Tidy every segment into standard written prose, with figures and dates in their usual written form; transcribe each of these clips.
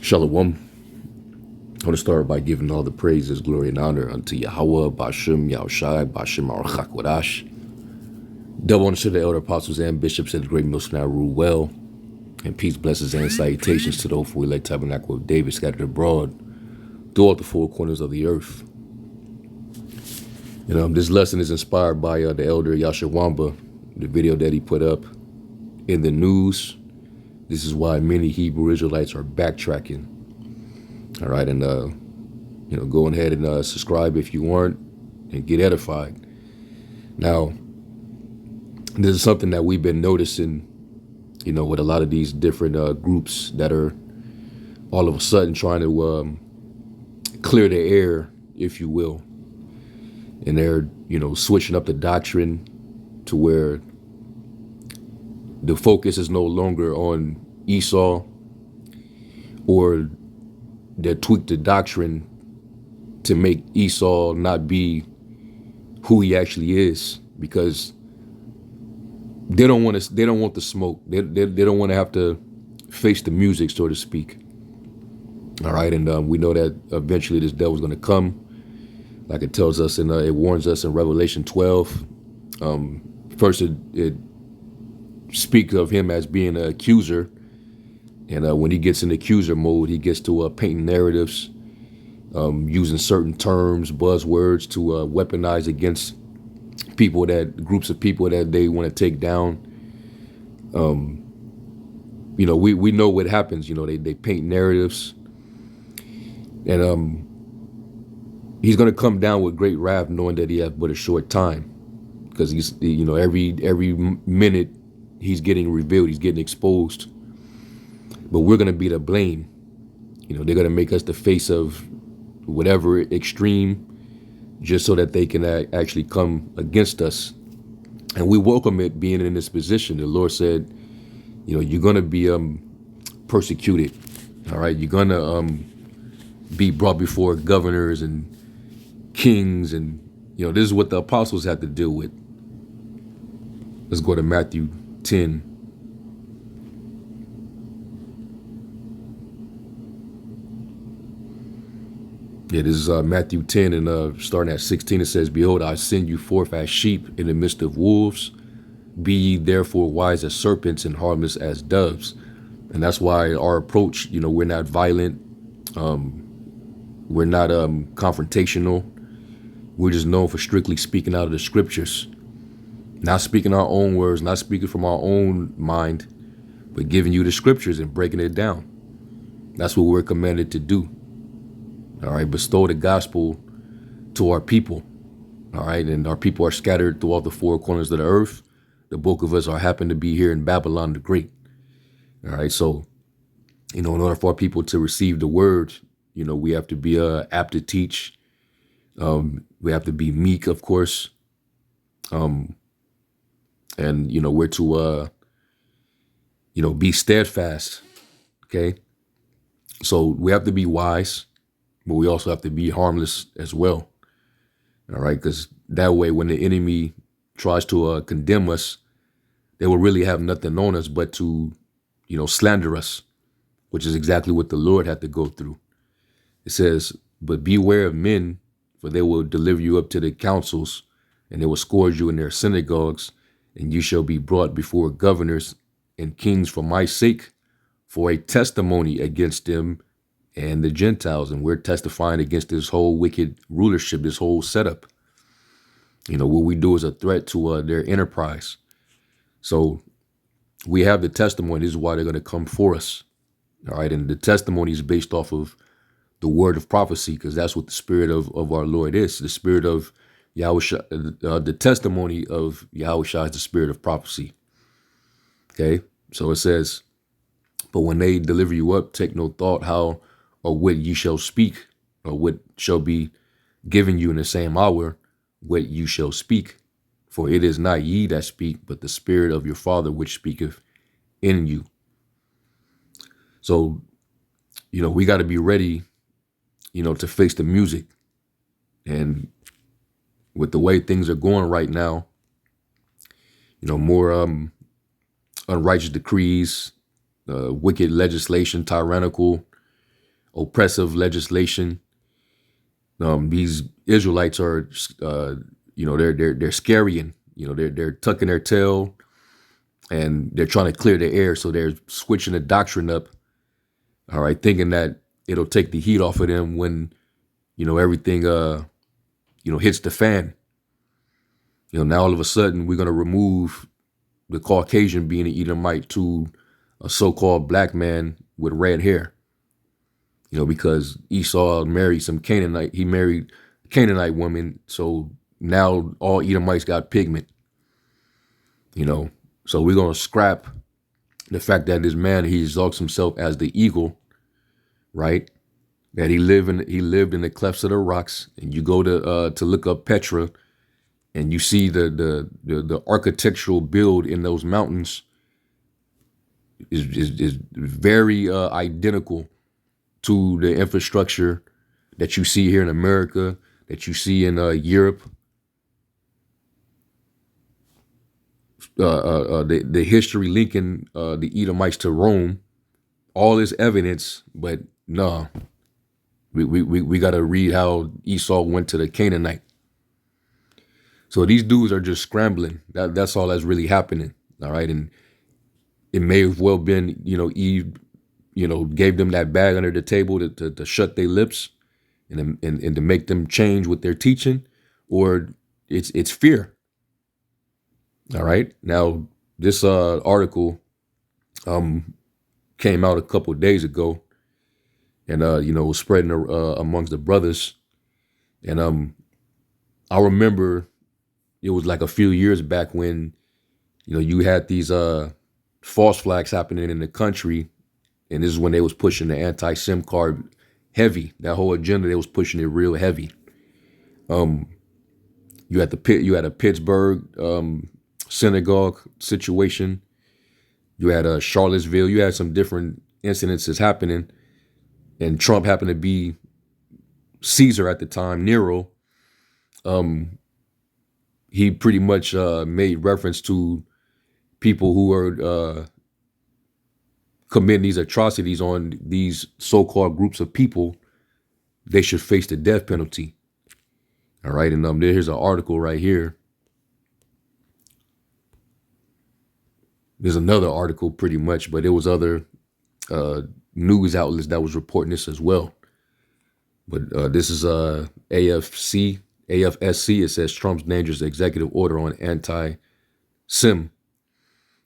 Shalom. I want to start by giving all the praises, glory, and honor unto Yahweh, Bashem, Yahushai, Bashem, Arachak, Wadash. Double honor to the elder apostles and bishops of the great millstone now rule well. And peace, blessings, and salutations to the hopeful elect tabernacle of David scattered abroad throughout the four corners of the earth. This lesson is inspired by the elder Yashawamba, the video that he put up in the news. This is why many Hebrew Israelites are backtracking. All right, and go ahead and subscribe if you aren't, and get edified. Now, this is something that we've been noticing, with a lot of these different groups that are all of a sudden trying to clear the air, if you will, and they're switching up the doctrine to where the focus is no longer on Esau, or they tweak the doctrine to make Esau not be who he actually is, because they don't want the smoke. They don't want to have to face the music, so to speak. All right, and we know that eventually this devil's going to come, like it tells us, and it warns us in Revelation 12. First, it speaks of him as being an accuser. And when he gets in accuser mode, he gets to painting narratives, using certain terms, buzzwords to weaponize against groups of people that they want to take down. We know what happens. They paint narratives, and he's going to come down with great wrath, knowing that he has but a short time, because he's every minute he's getting revealed, he's getting exposed. But we're going to be to blame. They're going to make us the face of whatever extreme, just so that they can actually come against us. And we welcome it being in this position. The Lord said, you're going to be persecuted. All right. You're going to be brought before governors and kings. And, this is what the apostles had to deal with. Let's go to Matthew 10. Yeah, this is Matthew 10, and starting at 16, it says, "Behold, I send you forth as sheep in the midst of wolves. Be ye therefore wise as serpents and harmless as doves." And that's why our approach, we're not violent. We're not confrontational. We're just known for strictly speaking out of the scriptures. Not speaking our own words, not speaking from our own mind, but giving you the scriptures and breaking it down. That's what we're commanded to do. All right, bestow the gospel to our people. All right, and our people are scattered throughout the four corners of the earth. The bulk of us happen to be here in Babylon the Great. All right, so, in order for our people to receive the word, we have to be apt to teach. We have to be meek, of course. And, we're to, be steadfast. Okay, so we have to be wise. But we also have to be harmless as well. All right, because that way, when the enemy tries to condemn us, they will really have nothing on us but to, slander us, which is exactly what the Lord had to go through. It says, "But beware of men, for they will deliver you up to the councils, and they will scourge you in their synagogues, and you shall be brought before governors and kings for my sake, for a testimony against them and the Gentiles." And we're testifying against this whole wicked rulership, this whole setup. What we do is a threat to their enterprise. So we have the testimony. This is why they're going to come for us. All right. And the testimony is based off of the word of prophecy, because that's what the spirit of our Lord is. The spirit of Yahushua, the testimony of Yahushua is the spirit of prophecy. Okay. So it says, "But when they deliver you up, take no thought how or what you shall speak, or what shall be given you in the same hour, what you shall speak. For it is not ye that speak, but the Spirit of your Father which speaketh in you." So, we got to be ready, to face the music. And with the way things are going right now, more unrighteous decrees, wicked legislation, tyrannical, oppressive legislation. These Israelites are, they're scarying. They're tucking their tail and they're trying to clear the air. So they're switching the doctrine up. All right, thinking that it'll take the heat off of them when everything hits the fan. Now all of a sudden we're gonna remove the Caucasian being an Edomite to a so-called black man with red hair. Because Esau married some Canaanite. He married a Canaanite woman. So now all Edomites got pigment. So we're going to scrap the fact that this man, he exalts himself as the eagle, right? That he lived in the clefts of the rocks. And you go to look up Petra and you see the architectural build in those mountains is very identical to the infrastructure that you see here in America, that you see in Europe. The history linking the Edomites to Rome, all this evidence, but no, we got to read how Esau went to the Canaanite. So these dudes are just scrambling. That's all that's really happening. All right, and it may have well been, Eve, gave them that bag under the table to shut their lips and to make them change what they're teaching, or it's fear. All right. Now this article came out a couple of days ago, and was spreading amongst the brothers, and I remember it was like a few years back when you had these false flags happening in the country. And this is when they was pushing the anti-SIM card heavy. That whole agenda, they was pushing it real heavy. You had a Pittsburgh synagogue situation. You had a Charlottesville. You had some different incidences happening. And Trump happened to be Caesar at the time, Nero. He pretty much made reference to people who are committing these atrocities on these so-called groups of people. They should face the death penalty. All right, and here's an article right here. There's another article pretty much, but there was other news outlets that was reporting this as well. But this is AFSC. It says Trump's dangerous executive order on anti-SIM.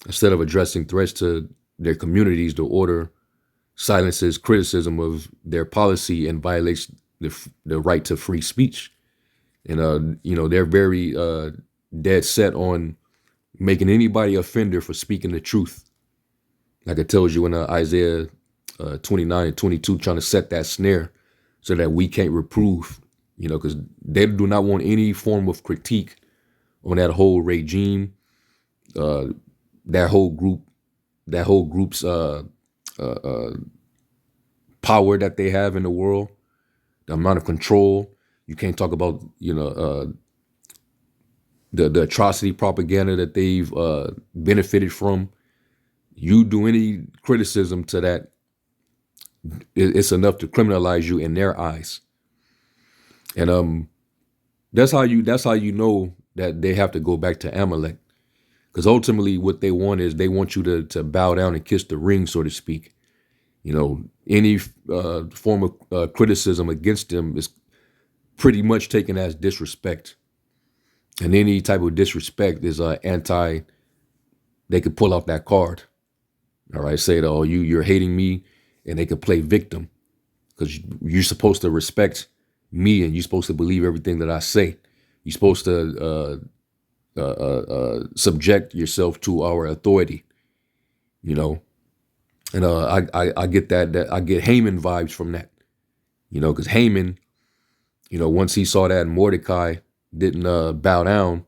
Instead of addressing threats to their communities, the order silences criticism of their policy and violates the right to free speech. And they're very dead set on making anybody offender for speaking the truth. Like it tells you in Isaiah 29 and 22, trying to set that snare so that we can't reprove, because they do not want any form of critique on that whole regime, that whole group's power that they have in the world, the amount of control. You can't talk about, the atrocity propaganda that they've benefited from. You do any criticism to that, it's enough to criminalize you in their eyes. And that's how you know that they have to go back to Amalek. Because ultimately what they want is they want you to bow down and kiss the ring, so to speak. Any form of criticism against them is pretty much taken as disrespect. And any type of disrespect is they could pull out that card. All right, say that, oh, you're hating me, and they could play victim because you're supposed to respect me and you're supposed to believe everything that I say. You're supposed to subject yourself to our authority, And I get that I get Haman vibes from that, because Haman, once he saw that Mordecai didn't bow down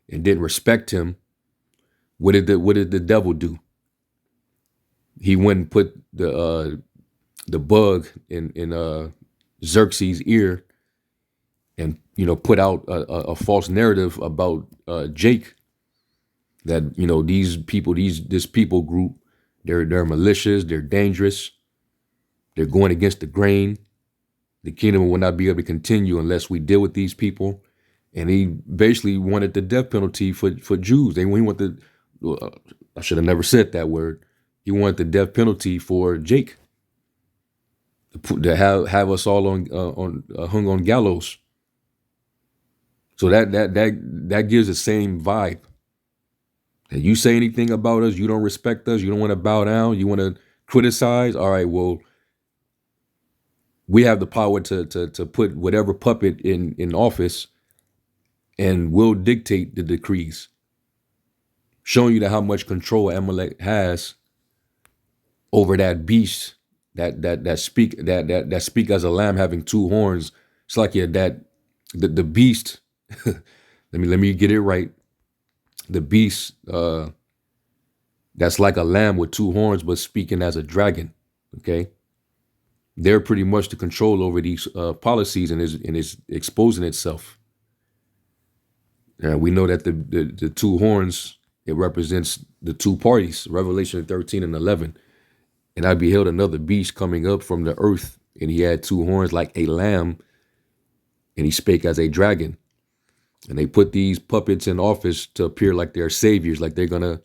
and didn't respect him, what did the devil do? He went and put the bug in Xerxes' ear and put out a false narrative about Jake, that these people, this people group, they're malicious, they're dangerous, They're going against the grain. The kingdom will not be able to continue unless we deal with these people. And he basically wanted the death penalty for Jews. He wanted I should have never said that word. He wanted the death penalty for Jake to have us all on hung on gallows. So that gives the same vibe. And you say anything about us, you don't respect us, you don't want to bow down, you want to criticize. All right, well, we have the power to put whatever puppet in office, and we'll dictate the decrees, showing you how much control Amalek has over that beast that speak as a lamb having two horns. It's like the beast. let me get it right. The beast that's like a lamb with two horns, but speaking as a dragon. Okay, they're pretty much the control over these policies, and is exposing itself. We know that the two horns, it represents the two parties. Revelation 13 and 11. And I beheld another beast coming up from the earth, and he had two horns like a lamb, and he spake as a dragon. And they put these puppets in office to appear like they're saviors, like they're going to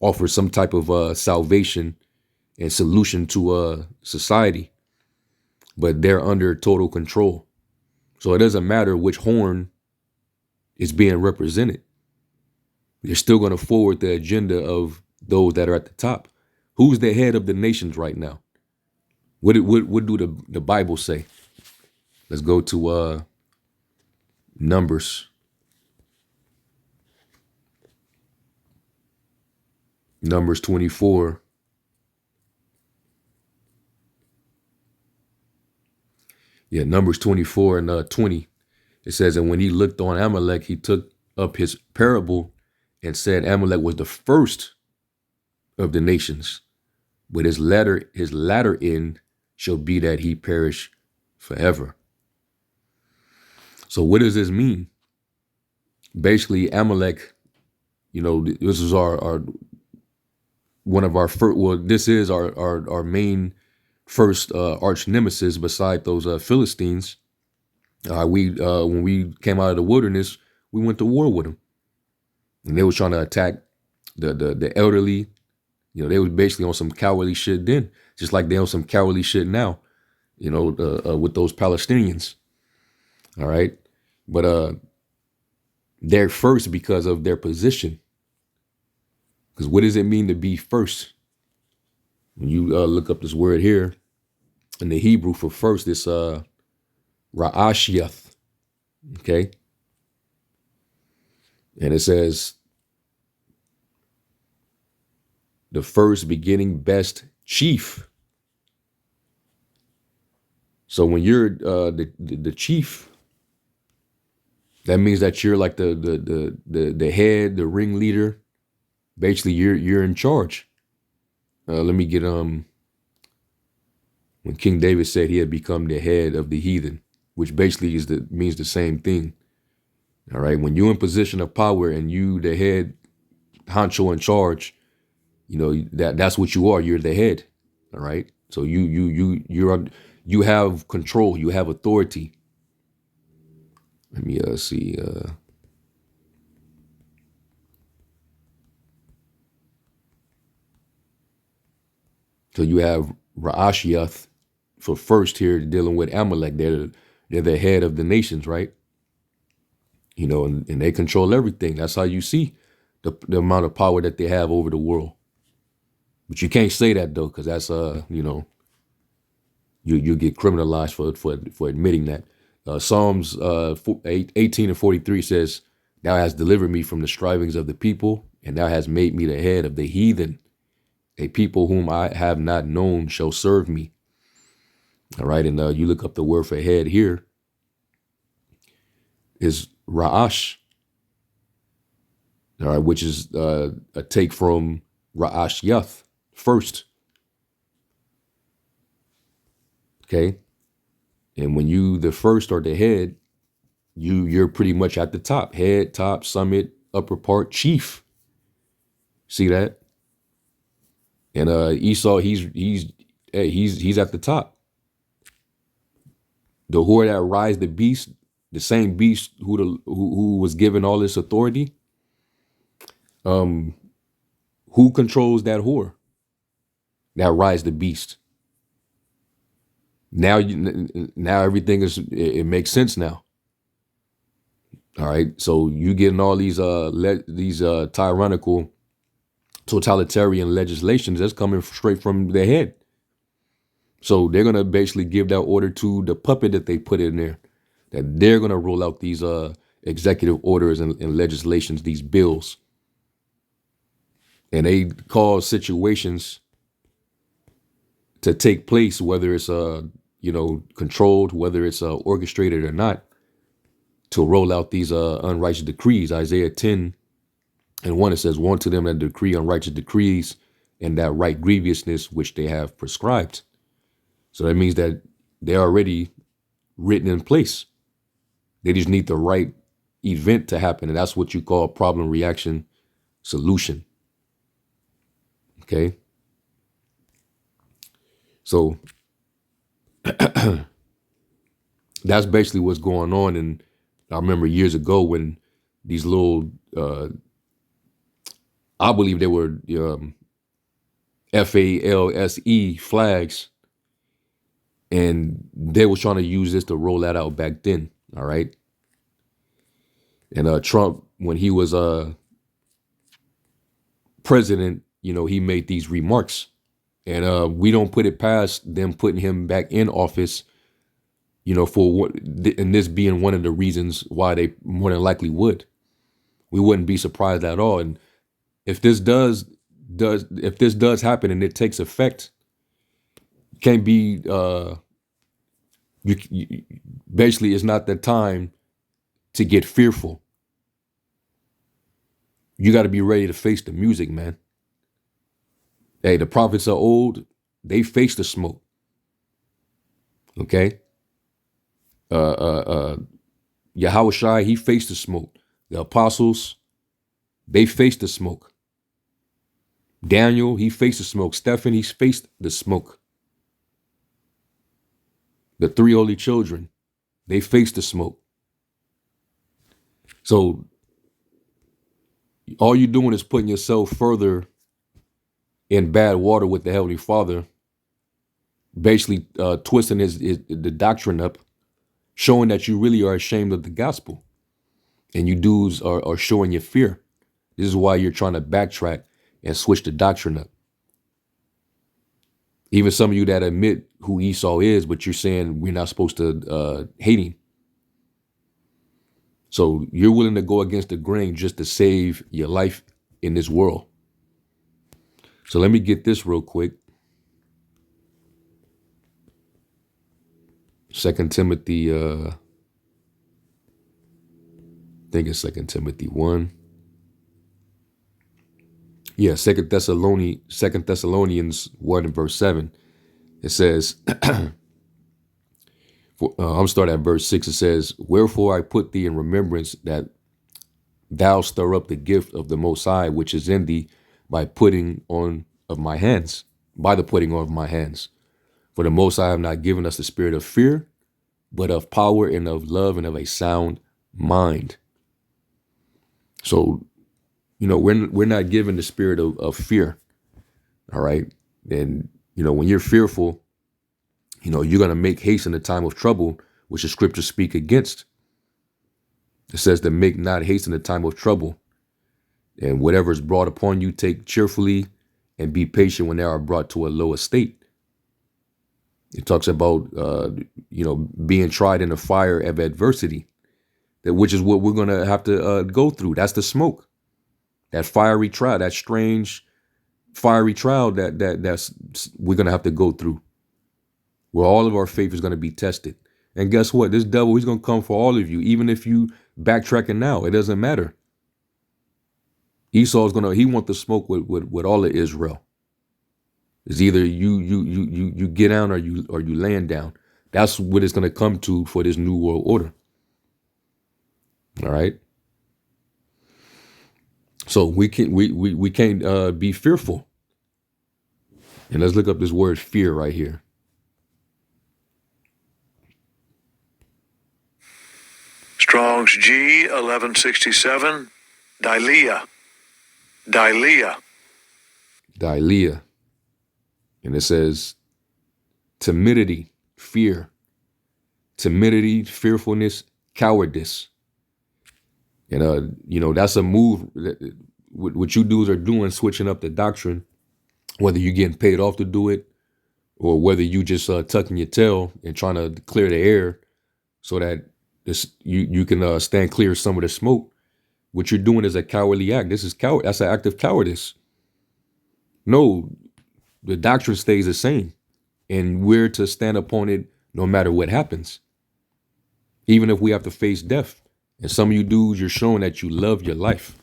offer some type of salvation and solution to society. But they're under total control. So it doesn't matter which horn is being represented. They're still going to forward the agenda of those that are at the top. Who's the head of the nations right now? What do the Bible say? Let's go to Numbers. Numbers 24. Yeah, Numbers 24 and 20. It says, and when he looked on Amalek, he took up his parable and said, Amalek was the first of the nations, but his latter end shall be that he perish forever. So what does this mean? Basically, Amalek, this is our one of our first. Well, this is our main first arch nemesis beside those Philistines. When we came out of the wilderness, we went to war with them, and they were trying to attack the elderly. They was basically on some cowardly shit then, just like they on some cowardly shit now. With those Palestinians. All right, but they're first because of their position. Because what does it mean to be first? When you look up this word here in the Hebrew for first, it's Ra'ashiath. Okay. And it says the first, beginning, best, chief. So when you're the chief, that means that you're like the head, the ringleader. Basically, you're in charge. Let me get when King David said he had become the head of the heathen, which basically means the same thing. All right, when you're in position of power and you the head honcho in charge, that's what you are. You're the head. All right, so you have control. You have authority. Let me see. So you have Ra'ashiath for first here dealing with Amalek. They're the head of the nations, right? And they control everything. That's how you see the amount of power that they have over the world. But you can't say that though, because that's you get criminalized for admitting that. Psalms 18 and 43 says, "Thou hast delivered me from the strivings of the people, and thou hast made me the head of the heathen. A people whom I have not known shall serve me." All right, and you look up the word for head here is Ra'ash. All right, which is a take from Ra'ashiath, first. Okay, and when you the first or the head, you're pretty much at the top, head, top, summit, upper part, chief. See that? And Esau, he's at the top. The whore that rides the beast, the same beast who was given all this authority, um, who controls that whore that rides the beast? Now everything it makes sense now. All right, so you getting all these tyrannical, totalitarian legislations that's coming straight from their head. So they're gonna basically give that order to the puppet that they put in there, that they're gonna roll out these executive orders and legislations, these bills, and they cause situations to take place, whether it's controlled, whether it's orchestrated or not, to roll out these unrighteous decrees. Isaiah 10:1, it says, "Woe to them that decree unrighteous decrees, and that right grievousness which they have prescribed." So that means that they're already written in place. They just need the right event to happen, and that's what you call problem, reaction, solution. Okay? So that's basically what's going on. And I remember years ago when these little, I believe they were FALSE flags, and they were trying to use this to roll that out back then. All right. And Trump, when he was president, he made these remarks, and we don't put it past them putting him back in office, for what, and this being one of the reasons why they more than likely would. We wouldn't be surprised at all. And if this does happen and it takes effect, can't be basically, it's not the time to get fearful. You got to be ready to face the music, man. Hey, the prophets are old. They face the smoke. Okay. Yahushua, he faced the smoke. The apostles, they faced the smoke. Daniel, he faced the smoke. Stephen, he faced the smoke. The three holy children, they faced the smoke. So all you're doing is putting yourself further in bad water with the Heavenly Father, basically twisting the doctrine up, showing that you really are ashamed of the gospel, and you dudes are showing your fear. This is why you're trying to backtrack and switch the doctrine up. Even some of you that admit who Esau is, but you're saying we're not supposed to hate him. So you're willing to go against the grain just to save your life in this world. So let me get this real quick. 2 Timothy, I think it's 2 Timothy 1. Yeah, 2 Thessalonians 1 and verse 7. It says, I'm starting at verse 6. It says, "Wherefore I put thee in remembrance that thou stir up the gift of the Most High, which is in thee by the putting on of my hands. For the Most High have not given us the spirit of fear, but of power and of love and of a sound mind." So, we're not given the spirit of fear. All right. And, when you're fearful, you're going to make haste in the time of trouble, which the scriptures speak against. It says to make not haste in the time of trouble. And whatever is brought upon you, take cheerfully and be patient when they are brought to a low estate. It talks about, being tried in the fire of adversity, which is what we're going to have to go through. That's the smoke, that fiery trial, that strange fiery trial that's we're going to have to go through, where all of our faith is going to be tested. And guess what? This devil, he's going to come for all of you. Even if you backtracking now, it doesn't matter. Esau's he want the smoke with all of Israel. It's either you get down or you laying down. That's what it's going to come to for this new world order. All right. So we can't be fearful. And let's look up this word fear right here. Strong's G 1167. Dilea. Dilea. Dilea. And it says timidity, fear. Timidity, fearfulness, cowardice. And, that's a move. What you dudes are doing, switching up the doctrine, whether you're getting paid off to do it or whether you just tucking your tail and trying to clear the air so that you can stand clear of some of the smoke. What you're doing is a cowardly act. This is coward. That's an act of cowardice. No, the doctrine stays the same, and we're to stand upon it no matter what happens, even if we have to face death. And some of you dudes, you're showing that you love your life.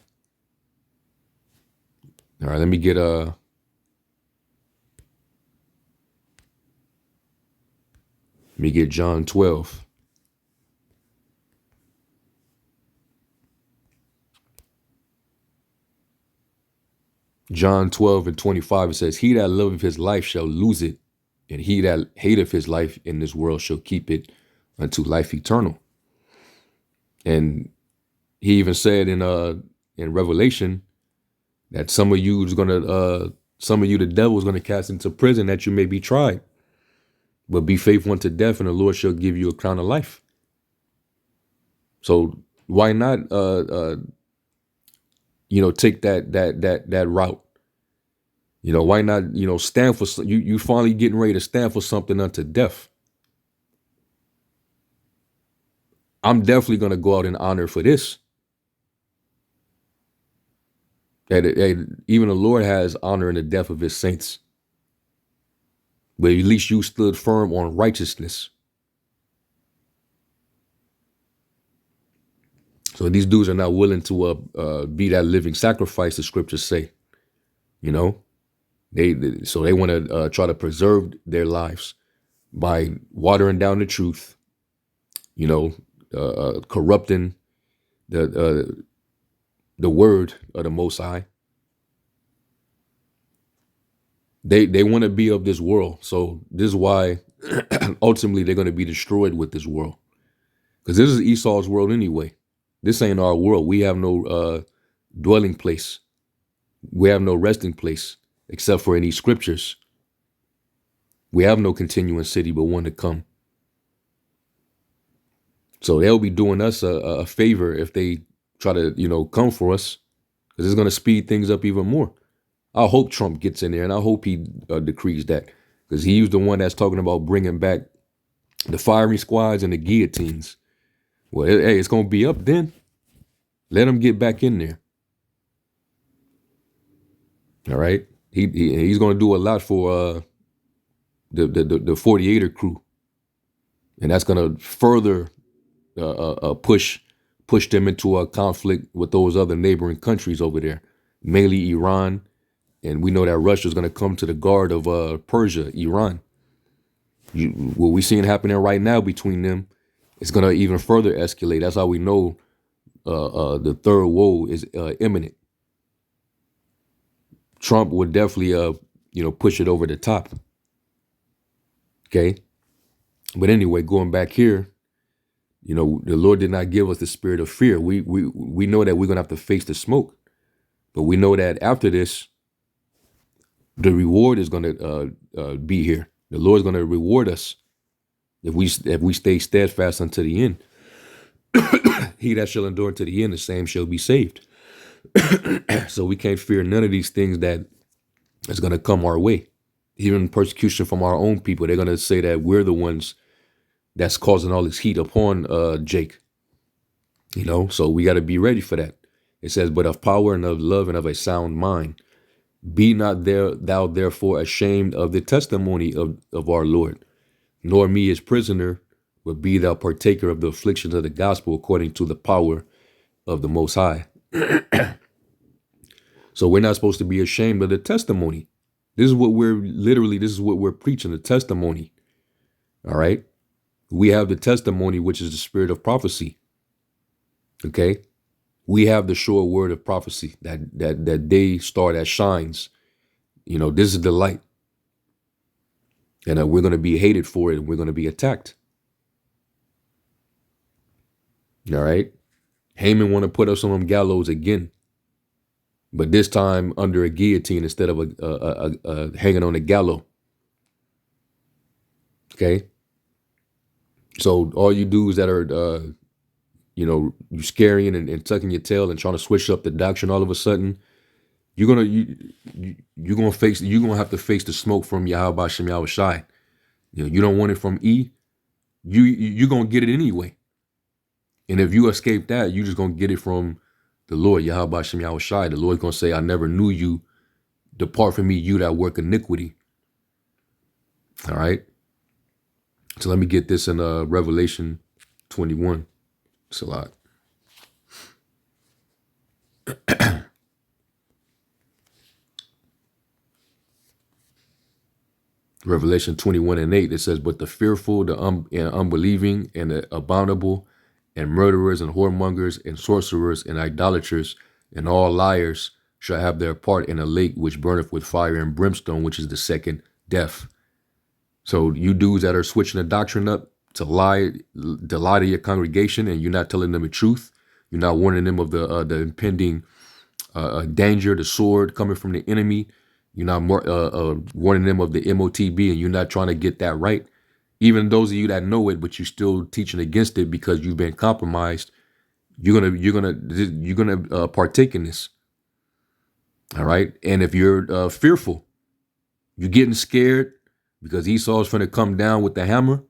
All right, let me get John 12. John 12 and 25, it says, he that loveth his life shall lose it, and he that hateth his life in this world shall keep it unto life eternal. And he even said in Revelation that some of you, the devil is gonna cast into prison that you may be tried. But be faithful unto death, and the Lord shall give you a crown of life. So why not take that route? Why not, stand for you finally getting ready to stand for something unto death. I'm definitely gonna go out in honor for this. That even the Lord has honor in the death of his saints. But at least you stood firm on righteousness. So these dudes are not willing to be that living sacrifice, the scriptures say. They want to try to preserve their lives by watering down the truth, corrupting the word of the Most High. They want to be of this world. So this is why ultimately they're going to be destroyed with this world. Because this is Esau's world anyway. This ain't our world. We have no dwelling place. We have no resting place except for in these scriptures. We have no continuing city but one to come. So they'll be doing us a favor if they try to, come for us, because it's going to speed things up even more. I hope Trump gets in there, and I hope he decrees that, because he's the one that's talking about bringing back the firing squads and the guillotines. Well, hey, it's going to be up then. Let him get back in there. All right. He's going to do a lot for the 48er crew. And that's going to further push them into a conflict with those other neighboring countries over there, mainly Iran. And we know that Russia is going to come to the guard of Persia, Iran. What we're seeing happening right now between them, it's going to even further escalate. That's how we know the third woe is imminent. Trump would definitely, push it over the top. Okay. But anyway, going back here, the Lord did not give us the spirit of fear. We know that we're going to have to face the smoke, but we know that after this, the reward is going to be here. The Lord's going to reward us if we stay steadfast unto the end. He that shall endure to the end, the same shall be saved. So we can't fear none of these things that is going to come our way. Even persecution from our own people, they're going to say that we're the ones that's causing all this heat upon Jake. So we got to be ready for that. It says, but of power and of love and of a sound mind. Be not thou therefore ashamed of the testimony of our Lord, nor me his prisoner, but be thou partaker of the afflictions of the gospel according to the power of the Most High. So we're not supposed to be ashamed of the testimony. This is what we're preaching, the testimony. All right. We have the testimony, which is the spirit of prophecy. Okay. We have the sure word of prophecy, that day star that shines. This is the light. And we're going to be hated for it, and we're going to be attacked. All right. Haman want to put us on them gallows again, but this time under a guillotine instead of a hanging on a gallows. Okay. So all you dudes that are, you scaring and tucking your tail and trying to switch up the doctrine all of a sudden, you're gonna have to face the smoke from Yahweh Shem Yahweh Shai. You don't want it from E. You're gonna get it anyway. And if you escape that, you're just gonna get it from the Lord, Yahweh Shem Yahweh Shai. The Lord's gonna say, I never knew you. Depart from me, you that work iniquity. All right. So let me get this in Revelation 21. It's a lot. Revelation 21:8, it says, but the fearful, the and unbelieving, and the abominable, and murderers, and whoremongers, and sorcerers, and idolaters, and all liars shall have their part in a lake which burneth with fire and brimstone, which is the second death. So you dudes that are switching the doctrine up to lie to your congregation, and you're not telling them the truth, you're not warning them of the impending danger, the sword coming from the enemy. You're not warning them of the MOTB, and you're not trying to get that right. Even those of you that know it, but you're still teaching against it because you've been compromised. You're gonna partake in this. All right. And if you're fearful, you're getting scared because Esau's going to come down with the hammer,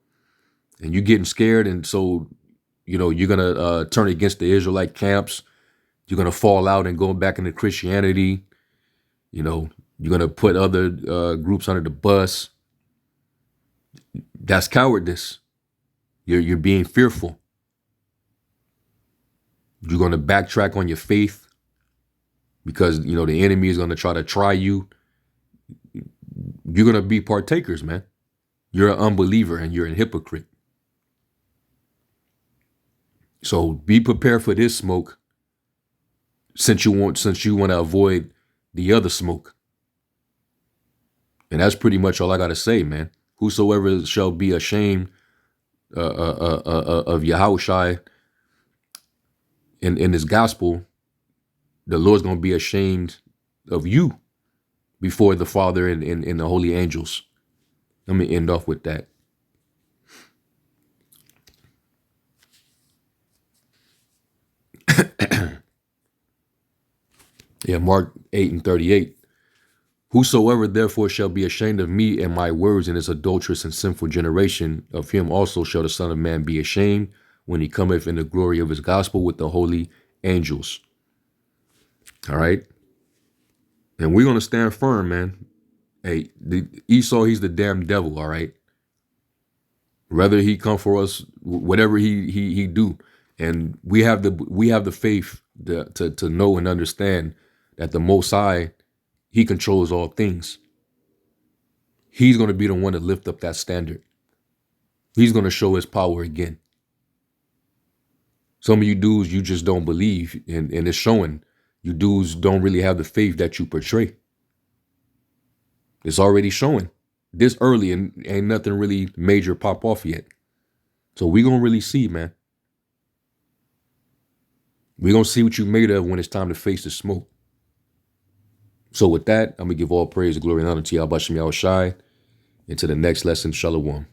and you're getting scared, and so you're gonna turn against the Israelite camps. You're gonna fall out and go back into Christianity. You're going to put other groups under the bus. That's cowardice. You're being fearful. You're going to backtrack on your faith because, the enemy is going to try you. You're going to be partakers, man. You're an unbeliever and you're a hypocrite. So be prepared for this smoke since you want to avoid the other smoke. And that's pretty much all I got to say, man. Whosoever shall be ashamed of Yahushai in this gospel, the Lord's going to be ashamed of you before the Father and the holy angels. Let me end off with that. Yeah, Mark 8:38. Whosoever therefore shall be ashamed of me and my words in this adulterous and sinful generation, of him also shall the Son of Man be ashamed when he cometh in the glory of his gospel with the holy angels. All right. And we're going to stand firm, man. Hey, Esau, he's the damn devil. All right. Whether he come for us, whatever he do. And we have the faith to know and understand that the Most High, he controls all things. He's going to be the one to lift up that standard. He's going to show his power again. Some of you dudes, you just don't believe, and it's showing. You dudes don't really have the faith that you portray. It's already showing this early, and ain't nothing really major pop off yet. So we're going to really see, man. We're going to see what you made of when it's time to face the smoke. So with that, I'm going to give all praise, glory, and honor to Yahweh Shem Yahweh Shai. Into the next lesson, Shalom.